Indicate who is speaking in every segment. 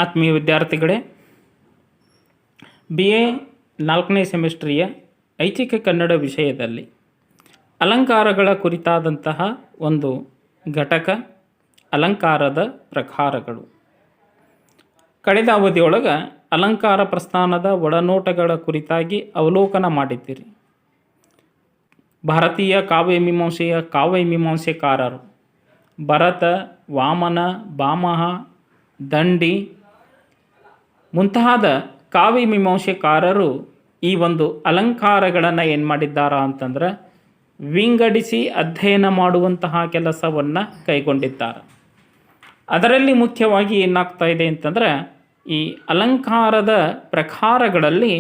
Speaker 1: ಆತ್ಮೀಯ ವಿದ್ಯಾರ್ಥಿಗಳೇ, BA 4ನೇ ಸೆಮಿಸ್ಟ್ರಿಯ ಐಚ್ಛಿಕ ಕನ್ನಡ ವಿಷಯದಲ್ಲಿ ಅಲಂಕಾರಗಳ ಕುರಿತಾದಂತಹ ಒಂದು ಘಟಕ ಅಲಂಕಾರದ ಪ್ರಕಾರಗಳು. ಕಳೆದ ಅವಧಿಯೊಳಗೆ ಅಲಂಕಾರ ಪ್ರಸ್ಥಾನದ ಒಳನೋಟಗಳ ಕುರಿತಾಗಿ ಅವಲೋಕನ ಮಾಡಿದ್ದೀರಿ. ಭಾರತೀಯ ಕಾವ್ಯಮೀಮಾಂಸೆಕಾರರು ಭರತ, ವಾಮನ, ಭಾಮಹ, ದಂಡಿ ಮುಂತಾದ ಕಾವ್ಯಮೀಮಾಂಸೆಕಾರರು ಈ ಒಂದು ಅಲಂಕಾರಗಳನ್ನು ಏನು ಮಾಡಿದ್ದಾರಾ ಅಂತಂದ್ರೆ ವಿಂಗಡಿಸಿ ಅಧ್ಯಯನ ಮಾಡುವಂತಹ ಕೆಲಸವನ್ನು ಕೈಗೊಂಡಿದ್ದಾರೆ. ಅದರಲ್ಲಿ ಮುಖ್ಯವಾಗಿ ಏನಾಗ್ತಾ ಇದೆ ಅಂತಂದರೆ ಈ ಅಲಂಕಾರದ ಪ್ರಕಾರಗಳಲ್ಲಿ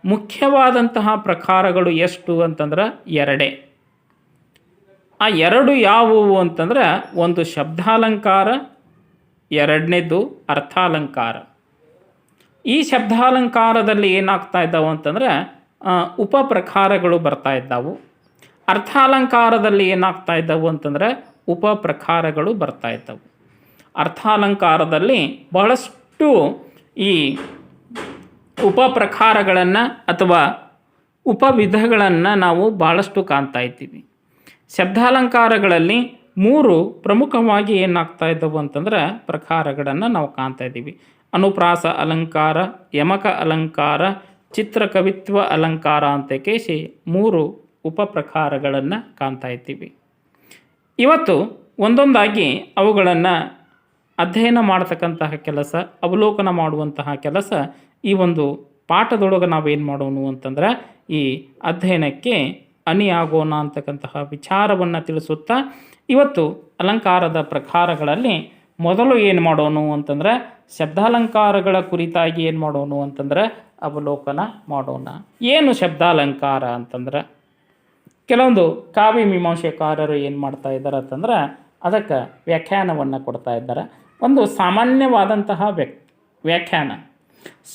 Speaker 1: ಮುಖ್ಯವಾದಂತಹ ಪ್ರಕಾರಗಳು ಎಷ್ಟು ಅಂತಂದ್ರೆ ಎರಡೇ. ಆ ಎರಡು ಯಾವುವು ಅಂತಂದ್ರೆ ಒಂದು ಶಬ್ದಾಲಂಕಾರ, ಎರಡನೇದು ಅರ್ಥಾಲಂಕಾರ. ಈ ಶಬ್ದಾಲಂಕಾರದಲ್ಲಿ ಏನಾಗ್ತಾ ಇದ್ದಾವೆ ಅಂತಂದರೆ ಉಪ ಪ್ರಕಾರಗಳು ಬರ್ತಾ ಇದ್ದಾವೆ. ಅರ್ಥಾಲಂಕಾರದಲ್ಲಿ ಏನಾಗ್ತಾ ಇದ್ದಾವೆ ಅಂತಂದರೆ ಉಪ ಪ್ರಕಾರಗಳು ಬರ್ತಾ ಇದ್ದಾವೆ. ಅರ್ಥಾಲಂಕಾರದಲ್ಲಿ ಬಹಳಷ್ಟು ಈ ಉಪ ಪ್ರಕಾರಗಳನ್ನು ಅಥವಾ ಉಪವಿಧಗಳನ್ನು ನಾವು ಭಾಳಷ್ಟು ಕಾಣ್ತಾ ಇದ್ದೀವಿ. ಶಬ್ದಾಲಂಕಾರಗಳಲ್ಲಿ 3 ಪ್ರಮುಖವಾಗಿ ಏನಾಗ್ತಾ ಇದ್ದವು ಅಂತಂದ್ರೆ ಪ್ರಕಾರಗಳನ್ನು ನಾವು ಕಾಣ್ತಾ ಇದ್ದೀವಿ. ಅನುಪ್ರಾಸ ಅಲಂಕಾರ, ಯಮಕ ಅಲಂಕಾರ, ಚಿತ್ರಕವಿತ್ವ ಅಲಂಕಾರ ಅಂತ ಕೇಸಿ 3 ಉಪ ಪ್ರಕಾರಗಳನ್ನು ಕಾಣ್ತಾ ಇದ್ದೀವಿ. ಇವತ್ತು ಒಂದೊಂದಾಗಿ ಅವುಗಳನ್ನು ಅಧ್ಯಯನ ಮಾಡತಕ್ಕಂತಹ ಕೆಲಸ, ಅವಲೋಕನ ಮಾಡುವಂತಹ ಕೆಲಸ ಈ ಒಂದು ಪಾಠದೊಳಗೆ ನಾವೇನು ಮಾಡೋಣ ಅಂತಂದ್ರೆ ಈ ಅಧ್ಯಯನಕ್ಕೆ ಅಣಿಯಾಗೋಣ ಅಂತಕ್ಕಂತಹ ವಿಚಾರವನ್ನು ತಿಳಿಸುತ್ತಾ ಇವತ್ತು ಅಲಂಕಾರದ ಪ್ರಕಾರಗಳಲ್ಲಿ ಮೊದಲು ಏನು ಮಾಡೋಣ ಅಂತಂದರೆ ಶಬ್ದಾಲಂಕಾರಗಳ ಕುರಿತಾಗಿ ಏನು ಮಾಡೋಣ ಅಂತಂದರೆ ಅವಲೋಕನ ಮಾಡೋಣ. ಏನು ಶಬ್ದಾಲಂಕಾರ ಅಂತಂದ್ರೆ ಕೆಲವೊಂದು ಕಾವ್ಯಮೀಮಾಂಸೆಕಾರರು ಏನು ಮಾಡ್ತಾ ಇದ್ದಾರೆ ಅಂತಂದ್ರೆ ಅದಕ್ಕೆ ವ್ಯಾಖ್ಯಾನವನ್ನು ಕೊಡ್ತಾ ಇದ್ದಾರೆ. ಒಂದು ಸಾಮಾನ್ಯವಾದಂತಹ ವ್ಯಾಖ್ಯಾನ: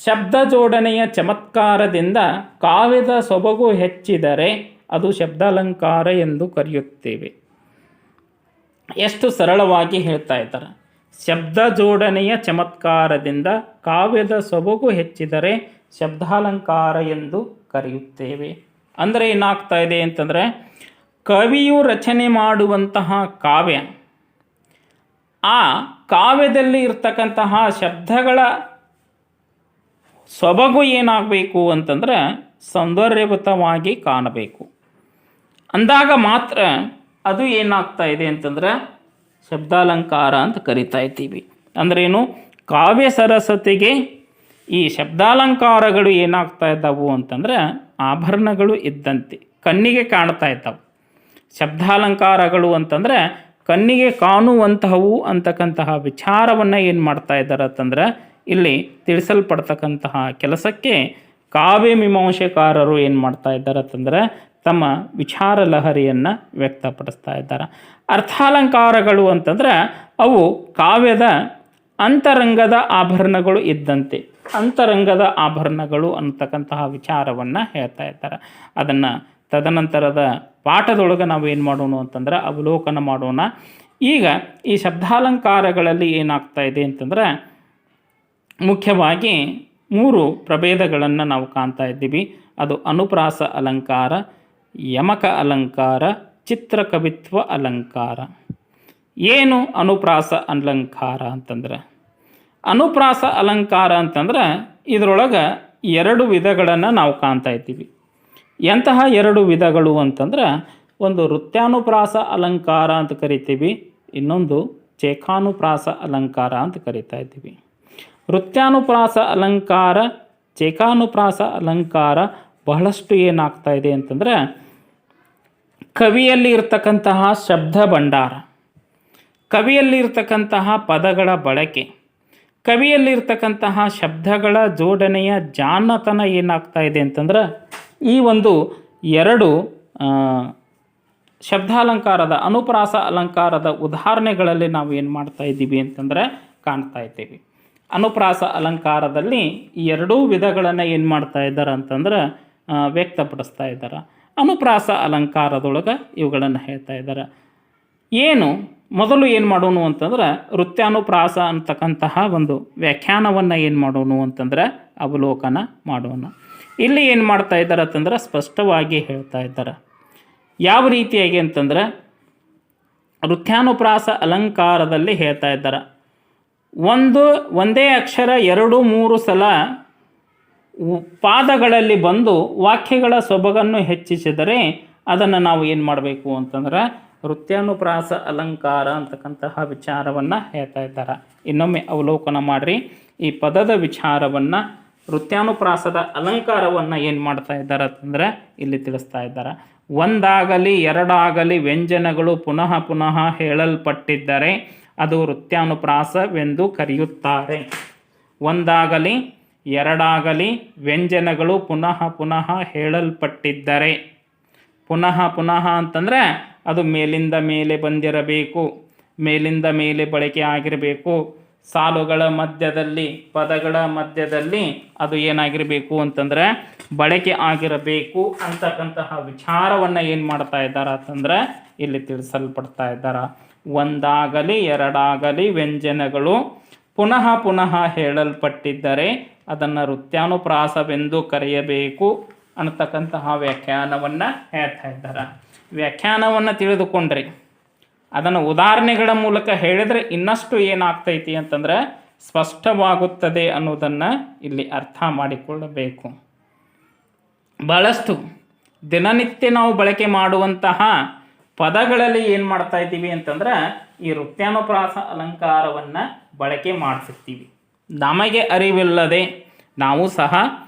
Speaker 1: ಶಬ್ದ ಜೋಡಣೆಯ ಚಮತ್ಕಾರದಿಂದ ಕಾವ್ಯದ ಸೊಬಗು ಹೆಚ್ಚಿದರೆ ಅದು ಶಬ್ದಾಲಂಕಾರ ಎಂದು ಕರೆಯುತ್ತೇವೆ. ಎಷ್ಟು ಸರಳವಾಗಿ ಹೇಳ್ತಾ ಇದ್ದಾರೆ. ಶಬ್ದ ಜೋಡಣೆಯ ಚಮತ್ಕಾರದಿಂದ ಕಾವ್ಯದ ಸೊಬಗು ಹೆಚ್ಚಿದರೆ ಶಬ್ದಾಲಂಕಾರ ಎಂದು ಕರೆಯುತ್ತೇವೆ. ಅಂದರೆ ಏನಾಗ್ತಾ ಇದೆ ಅಂತಂದರೆ ಕವಿಯು ರಚನೆ ಮಾಡುವಂತಹ ಕಾವ್ಯ, ಆ ಕಾವ್ಯದಲ್ಲಿ ಇರ್ತಕ್ಕಂತಹ ಶಬ್ದಗಳ ಸೊಬಗು ಏನಾಗಬೇಕು ಅಂತಂದ್ರೆ ಸೌಂದರ್ಯಯುತವಾಗಿ ಕಾಣಬೇಕು. ಅಂದಾಗ ಮಾತ್ರ ಅದು ಏನಾಗ್ತಾ ಇದೆ ಅಂತಂದ್ರೆ ಶಬ್ದಾಲಂಕಾರ ಅಂತ ಕರಿತಾ ಇದ್ದೀವಿ. ಅಂದ್ರೇನು? ಕಾವ್ಯ ಸರಸ್ವತಿಗೆ ಈ ಶಬ್ದಾಲಂಕಾರಗಳು ಏನಾಗ್ತಾ ಇದ್ದಾವು ಅಂತಂದ್ರೆ ಆಭರಣಗಳು ಇದ್ದಂತೆ ಕಣ್ಣಿಗೆ ಕಾಣ್ತಾ ಇದ್ದಾವೆ. ಶಬ್ದಾಲಂಕಾರಗಳು ಅಂತಂದರೆ ಕಣ್ಣಿಗೆ ಕಾಣುವಂತಹವು ಅಂತಕ್ಕಂತಹ ವಿಚಾರವನ್ನು ಏನು ಮಾಡ್ತಾ ಇದ್ದಾರೆ ಅಂತಂದ್ರೆ ಇಲ್ಲಿ ತಿಳಿಸಲ್ಪಡ್ತಕ್ಕಂತಹ ಕೆಲಸಕ್ಕೆ ಕಾವ್ಯಮೀಮಾಂಸೆಕಾರರು ಏನು ಮಾಡ್ತಾ ಇದ್ದಾರೆ ಅಂತಂದರೆ ತಮ್ಮ ವಿಚಾರ ಲಹರಿಯನ್ನು ವ್ಯಕ್ತಪಡಿಸ್ತಾ ಇದ್ದಾರೆ. ಅರ್ಥಾಲಂಕಾರಗಳು ಅಂತಂದರೆ ಅವು ಕಾವ್ಯದ ಅಂತರಂಗದ ಆಭರಣಗಳು ಇದ್ದಂತೆ, ಅಂತರಂಗದ ಆಭರಣಗಳು ಅಂತಕ್ಕಂತಹ ವಿಚಾರವನ್ನು ಹೇಳ್ತಾ ಇದ್ದಾರೆ. ಅದನ್ನು ತದನಂತರದ ಪಾಠದೊಳಗೆ ನಾವು ಏನು ಮಾಡೋಣ ಅಂತಂದ್ರೆ ಅವಲೋಕನ ಮಾಡೋಣ. ಈಗ ಈ ಶಬ್ದಾಲಂಕಾರಗಳಲ್ಲಿ ಏನಾಗ್ತಾ ಇದೆ ಅಂತಂದರೆ ಮುಖ್ಯವಾಗಿ 3 ಪ್ರಭೇದಗಳನ್ನು ನಾವು ಕಾಣ್ತಾ ಇದ್ದೀವಿ. ಅದು ಅನುಪ್ರಾಸ ಅಲಂಕಾರ, ಯಮಕ ಅಲಂಕಾರ, ಚಿತ್ರಕವಿತ್ವ ಅಲಂಕಾರ. ಏನು ಅನುಪ್ರಾಸ ಅಲಂಕಾರ ಅಂತಂದ್ರೆ? ಅನುಪ್ರಾಸ ಅಲಂಕಾರ ಅಂತಂದ್ರೆ ಇದರೊಳಗೆ 2 ವಿಧಗಳನ್ನು ನಾವು ಕಾಣ್ತಾ ಇದ್ದೀವಿ. ಎಂತಹ 2 ವಿಧಗಳು ಅಂತಂದ್ರೆ ಒಂದು ನೃತ್ಯಾನುಪ್ರಾಸ ಅಲಂಕಾರ ಅಂತ ಕರಿತೀವಿ, ಇನ್ನೊಂದು ಚೇಕಾನುಪ್ರಾಸ ಅಲಂಕಾರ ಅಂತ ಕರಿತಾ ಇದ್ದೀವಿ. ನೃತ್ಯಾನುಪ್ರಾಸ ಅಲಂಕಾರ, ಚೇಕಾನುಪ್ರಾಸ ಅಲಂಕಾರ ಬಹಳಷ್ಟು ಏನಾಗ್ತಾ ಇದೆ ಅಂತಂದರೆ ಕವಿಯಲ್ಲಿ ಇರ್ತಕ್ಕಂತಹ ಶಬ್ದ ಭಂಡಾರ, ಕವಿಯಲ್ಲಿ ಇರ್ತಕ್ಕಂತಹ ಪದಗಳ ಬಳಕೆ, ಕವಿಯಲ್ಲಿರ್ತಕ್ಕಂತಹ ಶಬ್ದಗಳ ಜೋಡಣೆಯ ಜಾಣತನ ಏನಾಗ್ತಾ ಇದೆ ಅಂತಂದ್ರೆ ಈ ಒಂದು 2 ಶಬ್ದಾಲಂಕಾರದ ಅನುಪ್ರಾಸ ಅಲಂಕಾರದ ಉದಾಹರಣೆಗಳಲ್ಲಿ ನಾವು ಏನು ಮಾಡ್ತಾ ಇದ್ದೀವಿ ಅಂತಂದರೆ ಕಾಣ್ತಾ ಇದ್ದೀವಿ. ಅನುಪ್ರಾಸ ಅಲಂಕಾರದಲ್ಲಿ ಈ 2 ವಿಧಗಳನ್ನು ಏನು ಮಾಡ್ತಾ ಇದ್ದಾರೆ ಅಂತಂದ್ರೆ ವ್ಯಕ್ತಪಡಿಸ್ತಾ ಇದ್ದಾರೆ. ಅನುಪ್ರಾಸ ಅಲಂಕಾರದೊಳಗೆ ಇವುಗಳನ್ನು ಹೇಳ್ತಾ ಇದ್ದಾರೆ. ಏನು ಮೊದಲು ಏನು ಮಾಡೋಣ ಅಂತಂದ್ರೆ ವೃತ್ಯಾನುಪ್ರಾಸ ಅಂತಕ್ಕಂತಹ ಒಂದು ವ್ಯಾಖ್ಯಾನವನ್ನು ಏನು ಮಾಡೋಣ ಅಂತಂದ್ರೆ ಅವಲೋಕನ ಮಾಡೋಣ. ಇಲ್ಲಿ ಏನು ಮಾಡ್ತಾ ಇದ್ದಾರೆ ಅಂತಂದ್ರೆ ಸ್ಪಷ್ಟವಾಗಿ ಹೇಳ್ತಾ ಇದ್ದಾರೆ. ಯಾವ ರೀತಿಯಾಗಿ ಅಂತಂದ್ರೆ ವೃತ್ಯಾನುಪ್ರಾಸ ಅಲಂಕಾರದಲ್ಲಿ ಹೇಳ್ತಾ ಇದ್ದಾರೆ, ಒಂದೇ ಅಕ್ಷರ 2-3 ಸಲ ಪಾದಗಳಲ್ಲಿ ಬಂದು ವಾಕ್ಯಗಳ ಸೊಬಗನ್ನು ಹೆಚ್ಚಿಸಿದರೆ ಅದನ್ನು ನಾವು ಏನು ಮಾಡಬೇಕು ಅಂತಂದ್ರೆ ವೃತ್ಯಾನುಪ್ರಾಸ ಅಲಂಕಾರ ಅಂತಕ್ಕಂತಹ ವಿಚಾರವನ್ನು ಹೇಳ್ತಾ ಇದ್ದಾರೆ. ಇನ್ನೊಮ್ಮೆ ಅವಲೋಕನ ಮಾಡಿರಿ. ಈ ಪದದ ವಿಚಾರವನ್ನು ವೃತ್ಯಾನುಪ್ರಾಸದ ಅಲಂಕಾರವನ್ನು ಏನು ಮಾಡ್ತಾ ಇದ್ದಾರೆ ಅಂತಂದರೆ ಇಲ್ಲಿ ತಿಳಿಸ್ತಾ ಇದ್ದಾರೆ. ಒಂದಾಗಲಿ ಎರಡಾಗಲಿ ವ್ಯಂಜನಗಳು ಪುನಃ ಪುನಃ ಹೇಳಲ್ಪಟ್ಟಿದ್ದರೆ ಅದು ವೃತ್ಯಾನುಪ್ರಾಸವೆಂದು ಕರೆಯುತ್ತಾರೆ. ಒಂದಾಗಲಿ ಎರಡಾಗಲಿ ವ್ಯಂಜನಗಳು ಪುನಃ ಪುನಃ ಹೇಳಲ್ಪಟ್ಟಿದ್ದರೆ, ಪುನಃ ಪುನಃ ಅಂತಂದರೆ ಅದು ಮೇಲಿಂದ ಮೇಲೆ ಬಂದಿರಬೇಕು, ಮೇಲಿಂದ ಮೇಲೆ ಬಳಕೆ ಆಗಿರಬೇಕು, ಸಾಲುಗಳ ಮಧ್ಯದಲ್ಲಿ ಪದಗಳ ಮಧ್ಯದಲ್ಲಿ ಅದು ಏನಾಗಿರಬೇಕು ಅಂತಂದರೆ ಬಳಕೆ ಆಗಿರಬೇಕು ಅಂತಕ್ಕಂತಹ ವಿಚಾರವನ್ನು ಏನು ಮಾಡ್ತಾ ಇದ್ದಾರೆ ಅಂತಂದರೆ ಇಲ್ಲಿ ತಿಳಿಸಲ್ಪಡ್ತಾ ಇದ್ದಾರೆ. ಒಂದಾಗಲಿ ಎರಡಾಗಲಿ ವ್ಯಂಜನಗಳು ಪುನಃ ಪುನಃ ಹೇಳಲ್ಪಟ್ಟಿದ್ದರೆ ಅದನ್ನು ವೃತ್ಯಾನುಪ್ರಾಸವೆಂದು ಕರೆಯಬೇಕು ಅನ್ನತಕ್ಕಂತಹ ವ್ಯಾಖ್ಯಾನವನ್ನು ಹೇಳ್ತಾ ಇದ್ದಾರೆ. ವ್ಯಾಖ್ಯಾನವನ್ನು ತಿಳಿದುಕೊಂಡ್ರಿ, ಅದನ್ನು ಉದಾಹರಣೆಗಳ ಮೂಲಕ ಹೇಳಿದರೆ ಇನ್ನಷ್ಟು ಏನಾಗ್ತೈತಿ ಅಂತಂದರೆ ಸ್ಪಷ್ಟವಾಗುತ್ತದೆ ಅನ್ನೋದನ್ನು ಇಲ್ಲಿ ಅರ್ಥ ಮಾಡಿಕೊಳ್ಳಬೇಕು. ಭಾಳಷ್ಟು ದಿನನಿತ್ಯ ನಾವು ಬಳಕೆ ಮಾಡುವಂತಹ ಪದಗಳಲ್ಲಿ ಏನು ಮಾಡ್ತಾ ಇದ್ದೀವಿ ಅಂತಂದ್ರೆ ಈ ವೃತ್ಯಾನುಪ್ರಾಸ ಅಲಂಕಾರವನ್ನು ಬಳಕೆ ಮಾಡ್ತಿರ್ತೀವಿ. ನಮಗೆ ಅರಿವಿಲ್ಲದೆ ನಾವು ಸಹ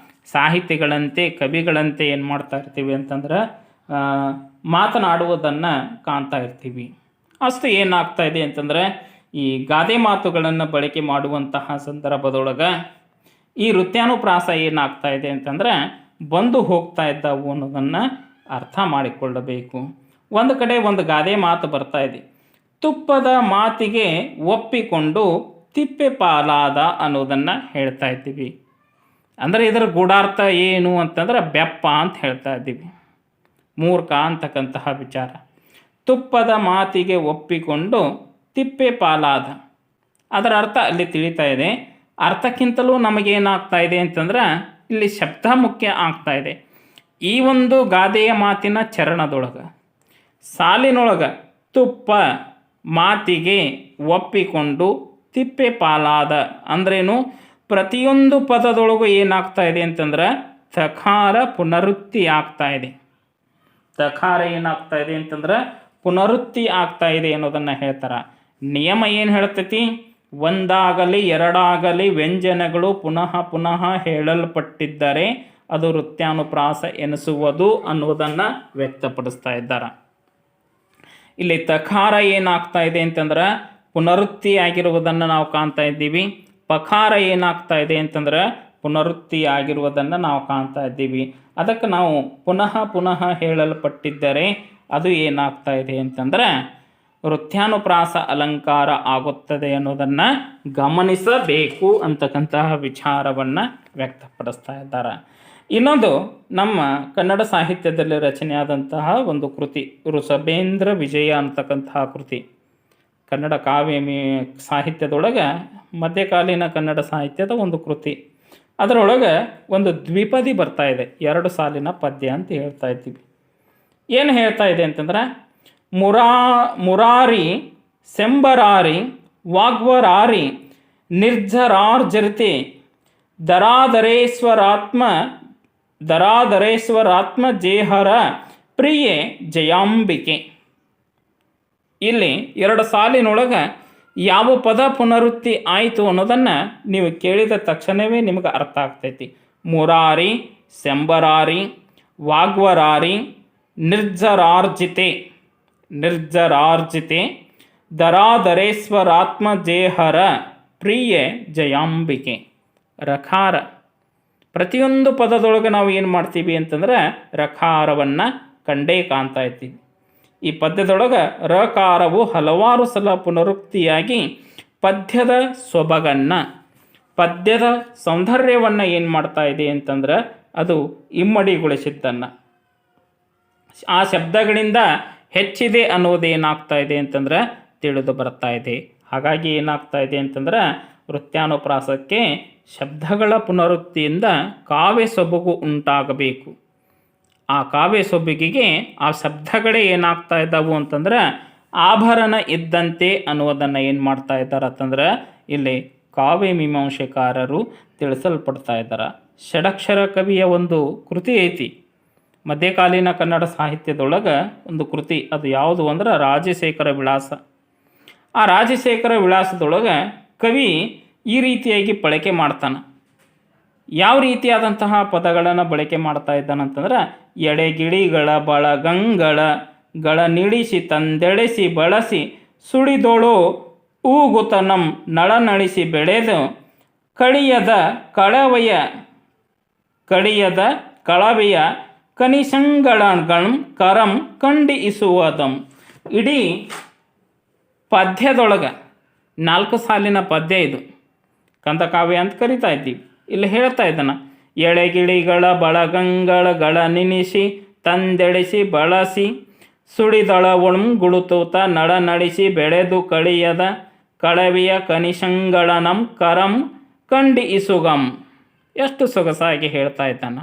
Speaker 1: ಸಾಹಿತಿಗಳಂತೆ ಕವಿಗಳಂತೆ ಏನು ಮಾಡ್ತಾ ಇರ್ತೀವಿ ಅಂತಂದ್ರೆ ಮಾತನಾಡುವುದನ್ನು ಕಾಣ್ತಾ ಇರ್ತೀವಿ. ಅಷ್ಟು ಏನಾಗ್ತಾ ಇದೆ ಅಂತಂದರೆ ಈ ಗಾದೆ ಮಾತುಗಳನ್ನು ಬಳಕೆ ಮಾಡುವಂತಹ ಸಂದರ್ಭದೊಳಗೆ ಈ ವೃತ್ಯಾನುಪ್ರಾಸ ಏನಾಗ್ತಾ ಇದೆ ಅಂತಂದರೆ ಬಂದು ಹೋಗ್ತಾ ಇದ್ದಾವು ಅನ್ನೋದನ್ನು ಅರ್ಥ ಮಾಡಿಕೊಳ್ಳಬೇಕು. ಒಂದು ಕಡೆ ಒಂದು ಗಾದೆ ಮಾತು ಬರ್ತಾ ಇದೆ, ತುಪ್ಪದ ಮಾತಿಗೆ ಒಪ್ಪಿಕೊಂಡು ತಿಪ್ಪೆ ಪಾಲಾದ ಅನ್ನೋದನ್ನು ಹೇಳ್ತಾ ಇದ್ದೀವಿ. ಅಂದರೆ ಇದರ ಗೂಢಾರ್ಥ ಏನು ಅಂತಂದ್ರೆ ಬೆಪ್ಪ ಅಂತ ಹೇಳ್ತಾ ಇದ್ದೀವಿ, ಮೂರ್ಖ ಅಂತಕ್ಕಂತಹ ವಿಚಾರ. ತುಪ್ಪದ ಮಾತಿಗೆ ಒಪ್ಪಿಕೊಂಡು ತಿಪ್ಪೆ ಪಾಲಾದ, ಅದರ ಅರ್ಥ ಅಲ್ಲಿ ತಿಳಿತಾ ಇದೆ. ಅರ್ಥಕ್ಕಿಂತಲೂ ನಮಗೇನಾಗ್ತಾ ಇದೆ ಅಂತಂದ್ರೆ ಇಲ್ಲಿ ಶಬ್ದ ಮುಖ್ಯ ಆಗ್ತಾ ಇದೆ. ಈ ಒಂದು ಗಾದೆಯ ಮಾತಿನ ಚರಣದೊಳಗೆ ಸಾಲಿನೊಳಗೆ ತುಪ್ಪ ಮಾತಿಗೆ ಒಪ್ಪಿಕೊಂಡು ತಿಪ್ಪೆ ಪಾಲಾದ ಅಂದ್ರೇನು, ಪ್ರತಿಯೊಂದು ಪದದೊಳಗೂ ಏನಾಗ್ತಾ ಇದೆ ಅಂತಂದ್ರೆ ತಕಾರ ಪುನರುಕ್ತಿ ಆಗ್ತಾ ಇದೆ. ತಕಾರ ಏನಾಗ್ತಾ ಇದೆ ಅಂತಂದ್ರೆ ಪುನರುಕ್ತಿ ಆಗ್ತಾ ಇದೆ ಅನ್ನೋದನ್ನು ಹೇಳ್ತಾರೆ. ನಿಯಮ ಏನು ಹೇಳ್ತೈತಿ, ಒಂದಾಗಲಿ ಎರಡಾಗಲಿ ವ್ಯಂಜನಗಳು ಪುನಃ ಪುನಃ ಹೇಳಲ್ಪಟ್ಟಿದ್ದರೆ ಅದು ವೃತ್ಯಾನುಪ್ರಾಸ ಎನಿಸುವುದು ಅನ್ನೋದನ್ನು ವ್ಯಕ್ತಪಡಿಸ್ತಾ ಇದ್ದಾರೆ. ಇಲ್ಲಿ ತಕಾರ ಏನಾಗ್ತಾ ಇದೆ ಅಂತಂದ್ರೆ ಪುನರುಕ್ತಿ ಆಗಿರುವುದನ್ನು ನಾವು ಕಾಣ್ತಾ ಇದ್ದೀವಿ. ಪಕಾರ ಏನಾಗ್ತಾ ಇದೆ ಅಂತಂದ್ರೆ ಪುನರುಕ್ತಿ ಆಗಿರುವುದನ್ನು ನಾವು ಕಾಣ್ತಾ ಇದ್ದೀವಿ. ಅದಕ್ಕೆ ನಾವು ಪುನಃ ಪುನಃ ಹೇಳಲ್ಪಟ್ಟಿದ್ದರೆ ಅದು ಏನಾಗ್ತಾ ಇದೆ ಅಂತಂದರೆ ವೃತ್ಯಾನುಪ್ರಾಸ ಅಲಂಕಾರ ಆಗುತ್ತದೆ ಅನ್ನೋದನ್ನು ಗಮನಿಸಬೇಕು ಅಂತಕ್ಕಂತಹ ವಿಚಾರವನ್ನು ವ್ಯಕ್ತಪಡಿಸ್ತಾ ಇದ್ದಾರೆ. ಇನ್ನೊಂದು ನಮ್ಮ ಕನ್ನಡ ಸಾಹಿತ್ಯದಲ್ಲಿ ರಚನೆಯಾದಂತಹ ಒಂದು ಕೃತಿ ಋಷಭೇಂದ್ರ ವಿಜಯ ಅಂತಕ್ಕಂತಹ ಕೃತಿ. ಕನ್ನಡ ಕಾವ್ಯ ಸಾಹಿತ್ಯದೊಳಗೆ ಮಧ್ಯಕಾಲೀನ ಕನ್ನಡ ಸಾಹಿತ್ಯದ ಒಂದು ಕೃತಿ. ಅದರೊಳಗೆ ಒಂದು ದ್ವಿಪದಿ ಬರ್ತಾ ಇದೆ, 2 ಸಾಲಿನ ಪದ್ಯ ಅಂತ ಹೇಳ್ತಾ ಇದ್ದೀವಿ. ಏನು ಹೇಳ್ತಾ ಇದೆ ಅಂತಂದ್ರೆ ಮುರಾರಿ ಸೆಂಬರಾರಿ ವಾಗ್ವರಾರಿ ನಿರ್ಜರಾರ್ಜರಿತೆ ದರಾದರೇಶ್ವರಾತ್ಮ ಜೇಹರ ಪ್ರಿಯೆ ಜಯಾಂಬಿಕೆ. ಇಲ್ಲಿ 2 ಸಾಲಿನೊಳಗೆ ಯಾವ ಪದ ಪುನರುಕ್ತಿ ಆಯಿತು ಅನ್ನೋದನ್ನು ನೀವು ಕೇಳಿದ ತಕ್ಷಣವೇ ನಿಮಗೆ ಅರ್ಥ ಆಗ್ತೈತಿ. ಮುರಾರಿ ಸೆಂಬರಾರಿ ವಾಗ್ವರಾರಿ ನಿರ್ಜರಾರ್ಜಿತೆ ದರಾದರೇಶ್ವರಾತ್ಮ ಜೇಹರ ಪ್ರಿಯೆ ಜಯಾಂಬಿಕೆ. ರಕಾರ, ಪ್ರತಿಯೊಂದು ಪದದೊಳಗೆ ನಾವು ಏನು ಮಾಡ್ತೀವಿ ಅಂತಂದ್ರೆ ರಕಾರವನ್ನು ಕಂಡೇ ಕಾಣ್ತಾ ಇರ್ತೀವಿ. ಈ ಪದ್ಯದೊಳಗೆ ರಕಾರವು ಹಲವಾರು ಸಲ ಪುನರುಕ್ತಿಯಾಗಿ ಪದ್ಯದ ಸೊಬಗನ್ನು ಪದ್ಯದ ಸೌಂದರ್ಯವನ್ನು ಏನು ಮಾಡ್ತಾ ಇದೆ ಅಂತಂದ್ರೆ ಅದು ಇಮ್ಮಡಿಗೊಳಿಸಿದ್ದನ್ನು, ಆ ಶಬ್ದಗಳಿಂದ ಹೆಚ್ಚಿದೆ ಅನ್ನೋದೇನಾಗ್ತಾ ಇದೆ ಅಂತಂದ್ರೆ ತಿಳಿದು ಬರ್ತಾ ಇದೆ. ಹಾಗಾಗಿ ಏನಾಗ್ತಾ ಇದೆ ಅಂತಂದ್ರೆ ವೃತ್ತಾನುಪ್ರಾಸಕ್ಕೆ ಶಬ್ದಗಳ ಪುನರುಕ್ತಿಯಿಂದ ಕಾವ್ಯ ಸೊಬಗು ಉಂಟಾಗಬೇಕು. ಆ ಕಾವ್ಯ ಸೊಬಗಿಗೆ ಆ ಶಬ್ದಗಳೇ ಏನಾಗ್ತಾ ಇದ್ದಾವು ಅಂತಂದ್ರೆ ಆಭರಣ ಇದ್ದಂತೆ ಅನ್ನೋದನ್ನು ಏನು ಮಾಡ್ತಾ ಇದ್ದಾರೆ ಅಂತಂದ್ರೆ ಇಲ್ಲಿ ಕಾವ್ಯ ಮೀಮಾಂಸೆಕಾರರು ತಿಳಿಸಲ್ಪಡ್ತಾ ಇದ್ದಾರೆ. ಷಡಕ್ಷರ ಕವಿಯ ಒಂದು ಕೃತಿ ಐತಿ ಮಧ್ಯಕಾಲೀನ ಕನ್ನಡ ಸಾಹಿತ್ಯದೊಳಗೆ ಒಂದು ಕೃತಿ, ಅದು ಯಾವುದು ಅಂದ್ರೆ ರಾಜಶೇಖರ ವಿಳಾಸ. ಆ ರಾಜಶೇಖರ ವಿಳಾಸದೊಳಗೆ ಕವಿ ಈ ರೀತಿಯಾಗಿ ಬಳಕೆ ಮಾಡ್ತಾನೆ. ಯಾವ ರೀತಿಯಾದಂತಹ ಪದಗಳನ್ನು ಬಳಕೆ ಮಾಡ್ತಾ ಇದ್ದಾನಂತಂದ್ರೆ ಎಡೆಗಿಳಿಗಳ ಬಳಗಂಗಳ ನಿಳಿಸಿ ತಂದೆಳೆಸಿ ಬಳಸಿ ಸುಳಿದೋಳು ಊಗುತನಂ ನಳನಳಿಸಿ ಬೆಳೆದು ಕಳಿಯದ ಕಳವೆಯ ಕನಿಸಂಗಳಂ ಕರಂ ಕಂಡಿಸುವುದಂ. ಇಡೀ ಪದ್ಯದೊಳಗೆ 4 ಸಾಲಿನ ಪದ್ಯ ಇದು, ಕಂದಕಾವ್ಯ ಅಂತ ಕರಿತಾ ಇದ್ದೀವಿ. ಇಲ್ಲಿ ಹೇಳ್ತಾ ಇದ್ದಾನ, ಎಳೆಗಿಳಿಗಳ ಬಳಗಂಗಳ ನಿನಿಸಿ ತಂದೆಳಿಸಿ ಬಳಸಿ ಸುಳಿದಳ ಗುಳುತೂತ ನಳ ನಳಿಸಿ ಬೆಳೆದು ಕಳಿಯದ ಕಳವೆಯ ಕನಿಶಂಗಳನಂ ಕರಂ ಕಂಡಿಸುಗಂ. ಎಷ್ಟು ಸೊಗಸಾಗಿ ಹೇಳ್ತಾ ಇದ್ದಾನ.